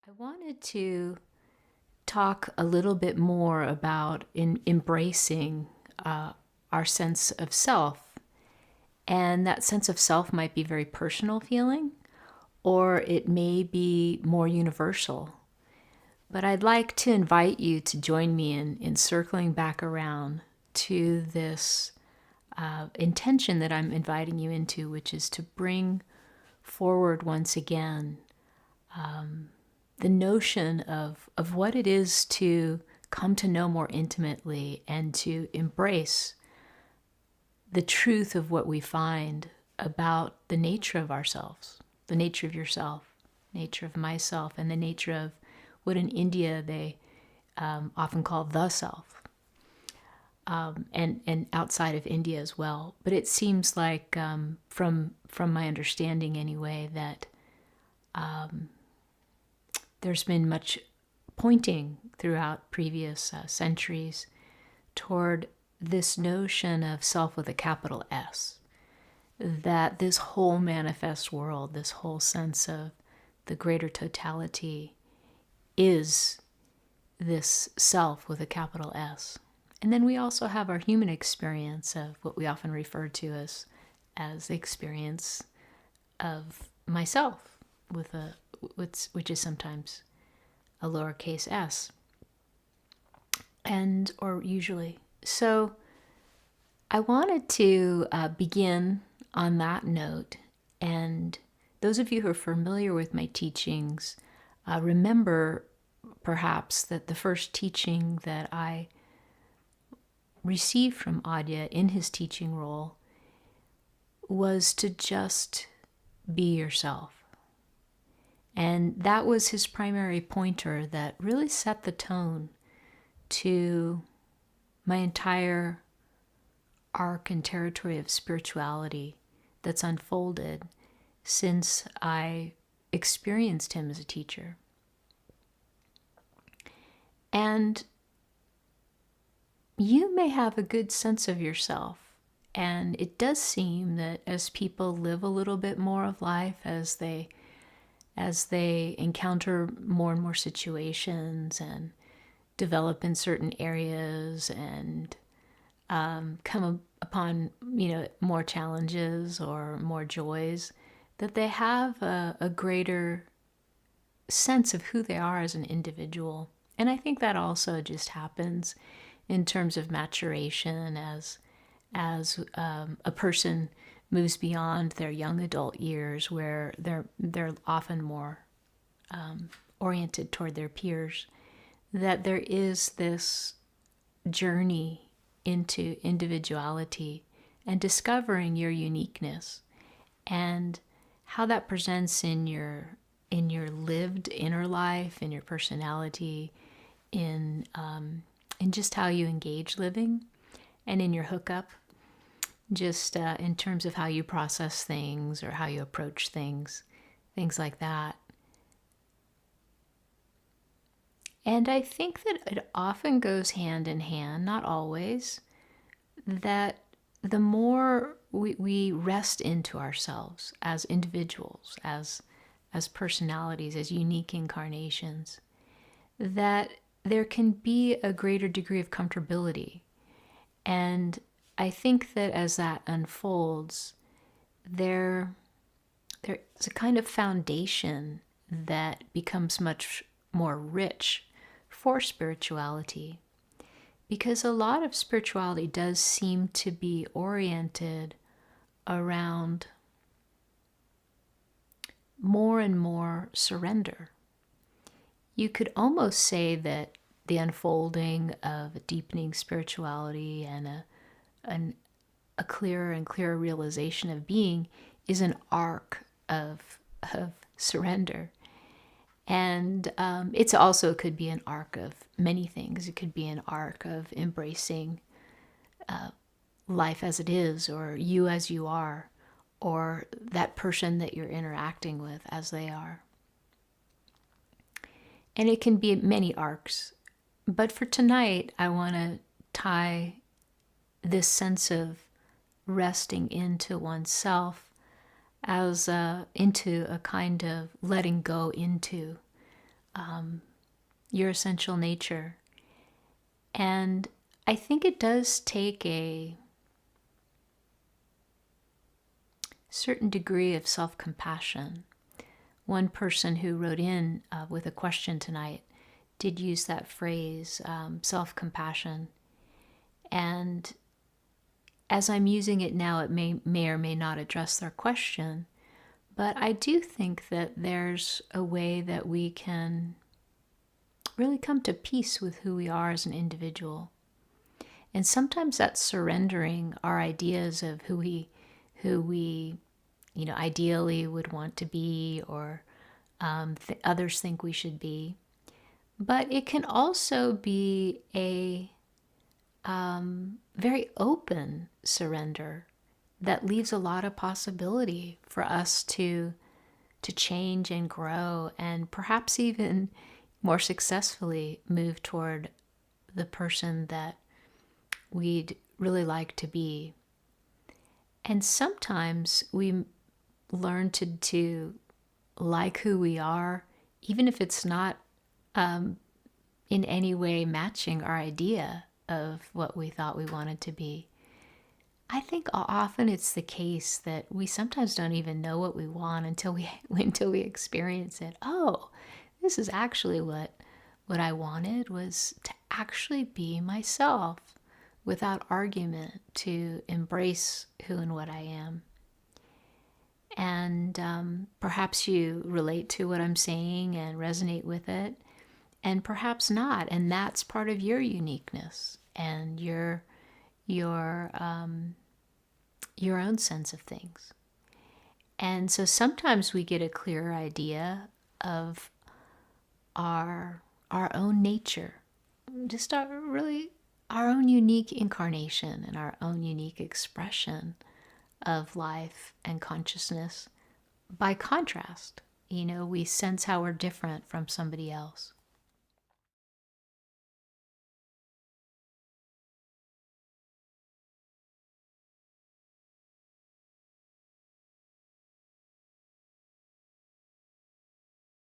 I wanted to talk a little bit more about embracing our sense of self. And that sense of self might be very personal feeling, or it may be more universal. But I'd like to invite you to join me in circling back around to this intention that I'm inviting you into, which is to bring forward once again the notion of what it is to come to know more intimately and to embrace the truth of what we find about the nature of ourselves, the nature of yourself, nature of myself, and the nature of what in India they often call the self, and outside of India as well. But it seems like, from my understanding anyway, that there's been much pointing throughout previous centuries toward this notion of self with a capital S, that this whole manifest world, this whole sense of the greater totality, is this self with a capital S. And then we also have our human experience of what we often refer to as the experience of myself with which is sometimes a lowercase s, and or usually. So I wanted to begin on that note, and those of you who are familiar with my teachings remember perhaps that the first teaching that I received from Adya in his teaching role was to just be yourself. And that was his primary pointer that really set the tone to my entire arc and territory of spirituality that's unfolded since I experienced him as a teacher. And you may have a good sense of yourself. And it does seem that as people live a little bit more of life, as they encounter more and more situations and develop in certain areas and come upon more challenges or more joys, that they have a greater sense of who they are as an individual. And I think that also just happens in terms of maturation as a person moves beyond their young adult years, where they're often more oriented toward their peers, that there is this journey into individuality and discovering your uniqueness and how that presents in your lived inner life, in your personality, in just how you engage living, and in your hookup, just in terms of how you process things or how you approach things like that. And I think that it often goes hand in hand, not always, that the more we rest into ourselves as individuals, as personalities, as unique incarnations, that there can be a greater degree of comfortability. And I think that as that unfolds, there's a kind of foundation that becomes much more rich for spirituality, because a lot of spirituality does seem to be oriented around more and more surrender. You could almost say that the unfolding of a deepening spirituality and a clearer and clearer realization of being is an arc of surrender. And it's also could be an arc of many things. It could be an arc of embracing life as it is, or you as you are, or that person that you're interacting with as they are. And it can be many arcs. But for tonight, I want to tie this sense of resting into oneself as into a kind of letting go into your essential nature. And I think it does take a certain degree of self-compassion. One person who wrote in with a question tonight did use that phrase, self-compassion. And as I'm using it now, it may or may not address their question. But I do think that there's a way that we can really come to peace with who we are as an individual. And sometimes that's surrendering our ideas of who we ideally would want to be, or others think we should be. But it can also be a very open surrender that leaves a lot of possibility for us to change and grow, and perhaps even more successfully move toward the person that we'd really like to be. And sometimes we learn to like who we are, even if it's not in any way matching our idea of what we thought we wanted to be. I think often it's the case that we sometimes don't even know what we want until we experience it. Oh, this is actually what I wanted, was to actually be myself without argument, to embrace who and what I am. And perhaps you relate to what I'm saying and resonate with it, and perhaps not. And that's part of your uniqueness and your own sense of things. And so sometimes we get a clearer idea of our own nature, just our own unique incarnation and our own unique expression of life and consciousness. By contrast, we sense how we're different from somebody else.